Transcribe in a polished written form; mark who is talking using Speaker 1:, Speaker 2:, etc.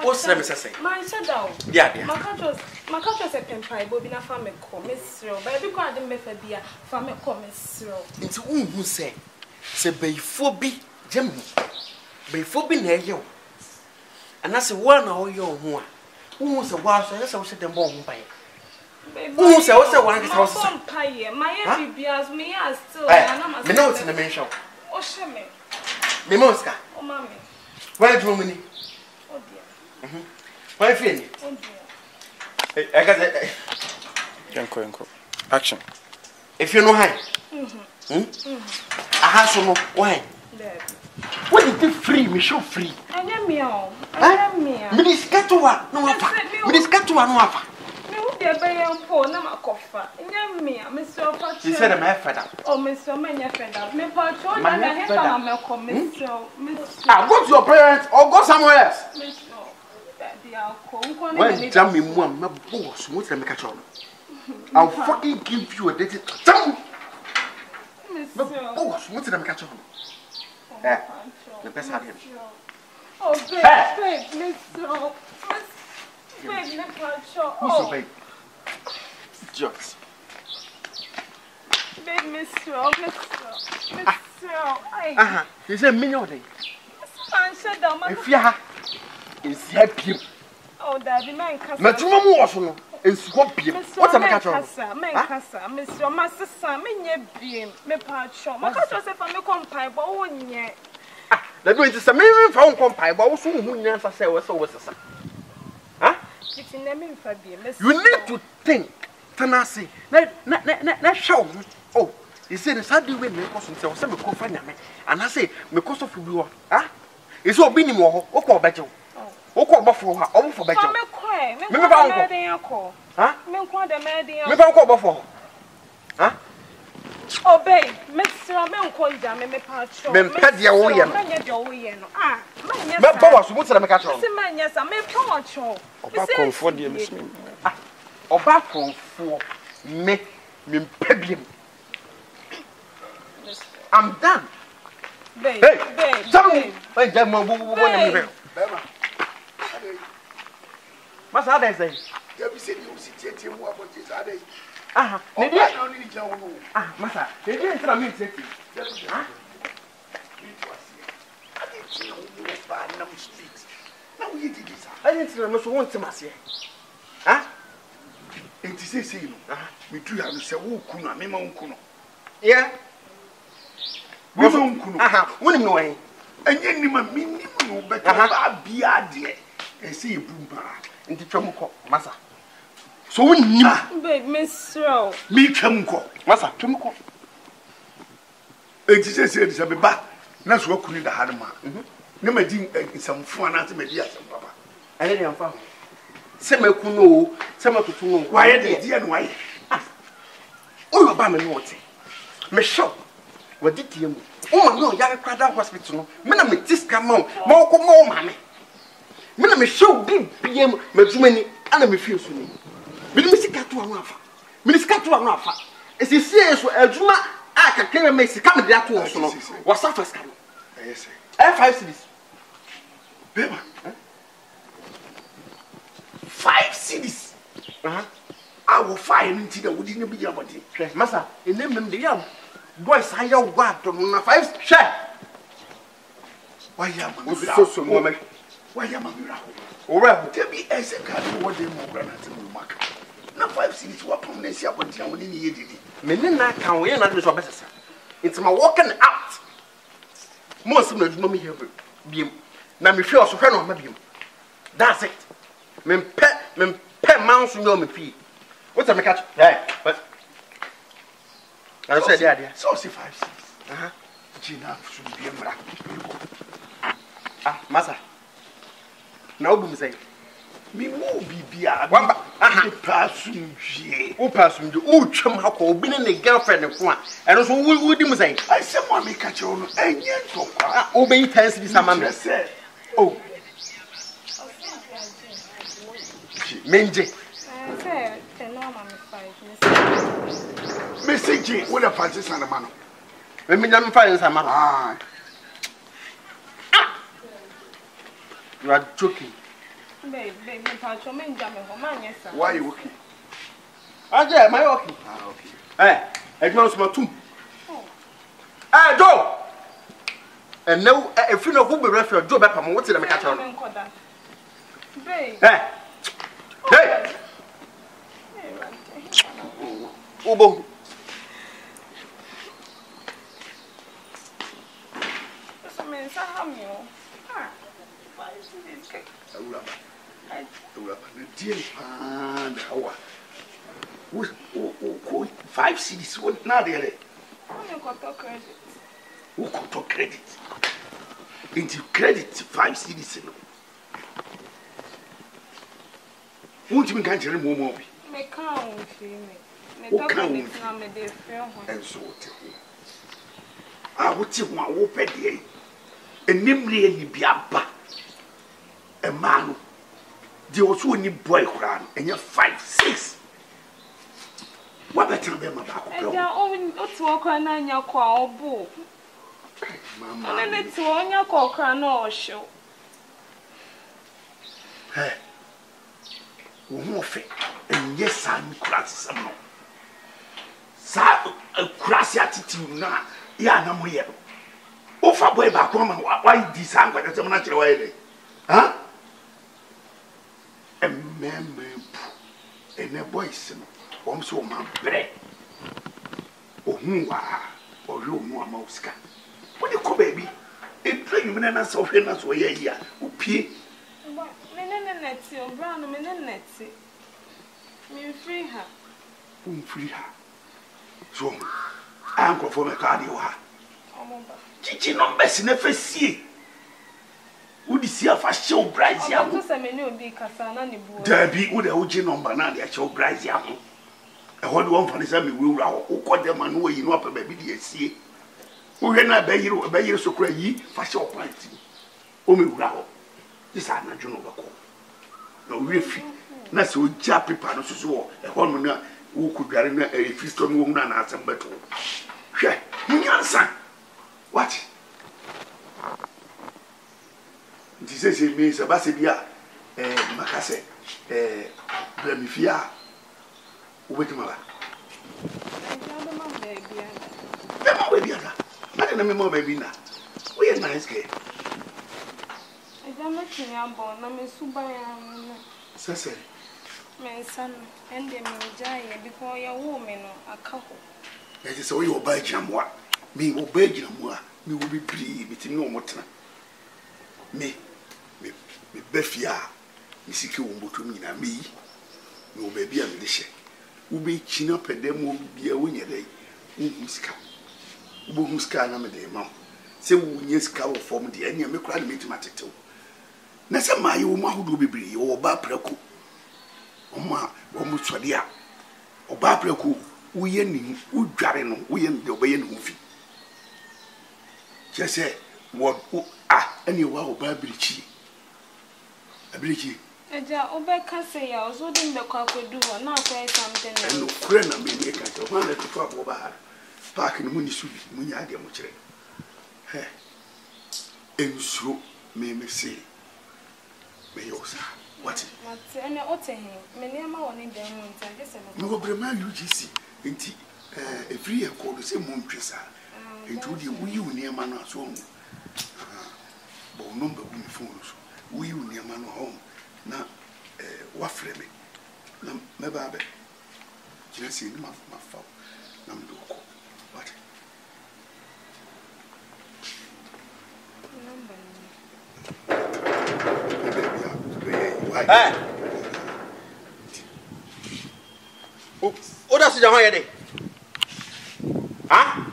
Speaker 1: What's the message?
Speaker 2: My shadow.
Speaker 1: Yeah.
Speaker 2: My country a pie, but in a family come, Miss Cyril. But every kind of method be a family come, Miss Cyril.
Speaker 1: It's who say before be Jim, before be near you. And that's one or your one. Who was a wild, so that's also the bomb by. Who was also one house?
Speaker 2: My baby me as still.
Speaker 1: I know it's in the main show.
Speaker 2: Oh, shame.
Speaker 1: Mimoska.
Speaker 2: Oh, mammy.
Speaker 1: Where do you mean?
Speaker 2: Oh, dear.
Speaker 1: Why feel?
Speaker 2: Oh, dear.
Speaker 1: I got it.
Speaker 3: Yanko. Action.
Speaker 1: If you know how. I have some wine. What is it free? Me show free.
Speaker 2: I am meow. I am meow.
Speaker 1: Minis Catua, no offer. Minis Catua, no offer.
Speaker 2: No, dear, by your poor number coffer. I am meow, Mr. Patch.
Speaker 1: You said I'm a fed up.
Speaker 2: Oh, Mr. Mania fed up. Me patron, and I have a Malcolm, Mr.
Speaker 1: I go to your parents or go somewhere else. When Jammy one, my boss, what's the make I'll fucking give you a date. Jump! Boss, what's the make the best had him.
Speaker 2: Oh, babe, Mr. Babe,
Speaker 1: Who's babe? Jokes.
Speaker 2: Babe, Mr.
Speaker 1: You said million.
Speaker 2: If
Speaker 1: you have is happy.
Speaker 2: Oh, Daddy, man,
Speaker 1: Matrimony also is what be. What's a catch on?
Speaker 2: Mr. Master Sam, me patron. My catcher said, I'm a compile, but one yet.
Speaker 1: Let me just a million phone compile, but also who answer say was always a son. Huh? You need to think, Tanasi. Let's show. Oh, he said, it's hardly when they cost themselves some company. And I say, because of you, ah, it's all being more, or call better. Or call Buffalo, or for better. Huh? Maybe I'll call Buffalo. Huh?
Speaker 2: Oh, babe, Mr. Melcoy, me patron.
Speaker 1: Men pet your way. But boss, what's the catch on?
Speaker 2: Yes, I may patron.
Speaker 3: Back for the Miss Me.
Speaker 1: Or back for me, Peblium. I'm done.
Speaker 2: Babe,
Speaker 1: Somebody, my demo, what's that? Say,
Speaker 4: you said you sit here, what is that?
Speaker 1: ah, Massa, they didn't tell me to I didn't tell us once to Massia. Ah,
Speaker 4: and to say, we do have to say, oh, Kuna, Mima Kuno.
Speaker 1: Yeah,
Speaker 4: we don't Kuno.
Speaker 1: When you know,
Speaker 4: and you mean, but I be a dear and see a boom bar
Speaker 1: into Chomuco, Massa.
Speaker 4: So when you,
Speaker 2: babe, Mr.
Speaker 4: me Chomuco,
Speaker 1: Massa, Chomuco.
Speaker 4: And she said, it's a back. That's what couldn't the hard man. Never did some fun at me, dear, papa.
Speaker 1: I didn't find Sema Kuno, Sema to know
Speaker 4: why dear and why.
Speaker 1: Oh, Obama, what? Michelle, what did you? Oh, no, young Crowder Hospital. Men me this come on, more mammy. Men me show big PM, Majumani, and me feel soon. Minister to an offer. Minister to an offer. As he says, a Juma, I can claim a message coming there to us. What's up, Pascal?
Speaker 4: Yes,
Speaker 1: F5 cities.
Speaker 4: Bema, 5 cities. I will find into the wooden be your body.
Speaker 1: Massa, in them the young boys, I know what on 5 share.
Speaker 4: Why am I
Speaker 1: so woman?
Speaker 4: Why am I miracle?
Speaker 1: Or rather,
Speaker 4: tell me as a car what they more granted in the market. Now 5 cities were prominent up until when he did it.
Speaker 1: Menina can we not do so better. It's my walking out. Most of them me here. Beam. Now me feel so friend on my beam. That's it. Men pet mounts on me feet. What's a catch? Yeah, but I said the idea.
Speaker 4: So 5 cities. Gina should be a miracle.
Speaker 1: Ah, Massa. Now, boom say.
Speaker 4: Me more be a person.
Speaker 1: Who passed you? Oh, chum, how cold been in the girlfriend of one. And also, who would you say?
Speaker 4: I said, one may catch on and yet
Speaker 1: obey 10 cities. I
Speaker 4: said,
Speaker 1: oh, Menji.
Speaker 4: Message with a Francis and a man.
Speaker 1: When me never find some man. You are joking.
Speaker 2: Babe, me patch me njame ho ma nyesa.
Speaker 4: Why are you okay?
Speaker 1: Aje, am I okay?
Speaker 4: Ah, okay.
Speaker 1: Edman so matum. Joe. And now if you know who be refer Joe be pam what tell me catch on.
Speaker 2: Babe.
Speaker 1: Hey. Obo.
Speaker 2: So me sa ham yo.
Speaker 4: Uraba. Na deal and how? 5 cities what na there?
Speaker 2: I got credit.
Speaker 4: Who got credit? Into credit 5 cities no. Won't you can't tell me more?
Speaker 2: Me can't feel me.
Speaker 4: Who can't
Speaker 2: me dey feel ho.
Speaker 4: And so what you want wo pede enimre ni biaba e man de oso ni boy kura enye 5 6 what better be ma ba ko
Speaker 2: E ja o ti wo kra na nya kwa obo
Speaker 4: mama
Speaker 2: ona ne ti wo nya kwa kra na o hyew
Speaker 4: wo ho fe enye san kura sesam no sa kurasi attitude na ya na mo ye o fa boy ba ko ma why di san kwa tete na kire why dey ha ene boys no wom so ma bre o hu wa o yo mu ama usika wo de ko baby e tra yu na so hwe na so ye ya o pie
Speaker 2: me neti o bra no me neti me free ha
Speaker 4: free ha so anko fo me ka de wa chichi no mbesi na fasie udi si afa show price ya
Speaker 2: to se me ni obi kasa na ne buo
Speaker 4: dabi udi oji number na de show price ya ho e ho de won fa ne sa me wura ho ukode ma no yi no apa ba bi de asie wo hwe na ba yiro so kura yi fa show price o me wura ho isa na dwono ba ko na we fi na se o ja paper no so wo e ho no na wo kudware na e fi store no wo na na asem beto hwe nyansa what this is me se ba se bia makase blamifia wo betima ba baby ada na me mo baby na we are nice girl
Speaker 2: Ejama tinyambo na me suba ya na
Speaker 4: sese
Speaker 2: me san ende me jaye because ya wo me no aka ho
Speaker 4: e se we oba giamoa me oba giamoa me wo be pri bitimi no motena me befia me siki wo mboto nyina me no baby am de hye wo be china pedem wo bia wo nyedai wo musika wo musika na me de mam se wo nyesika wo form de anya me kura na me timatetew na se maye wo mahodo bebiri wo ba prako wo mu twade a oba prako wo ye ni wo dware no wo ye de obaye no fi jese wo ani wa oba birichi abirichi
Speaker 2: eja obeka se ya ozo de mbekwa akodu ho na akwa something na
Speaker 4: no kure na me me ka to na to fa bo ba park no muni subi munya ade mo kire ensuro me se me yosa what
Speaker 2: mate ene otehe me ne ma woni dem mo ntan je se
Speaker 4: me go brema UGC enti every year call say mo ntwesa enti wo de wo yi woni ma no aso mu bo number wo mi phone so wo yi woni ma no home na wa freme na me ba be kire se ni ma fa na mdo ko what
Speaker 2: number
Speaker 1: O da se jahan ye de. Ha?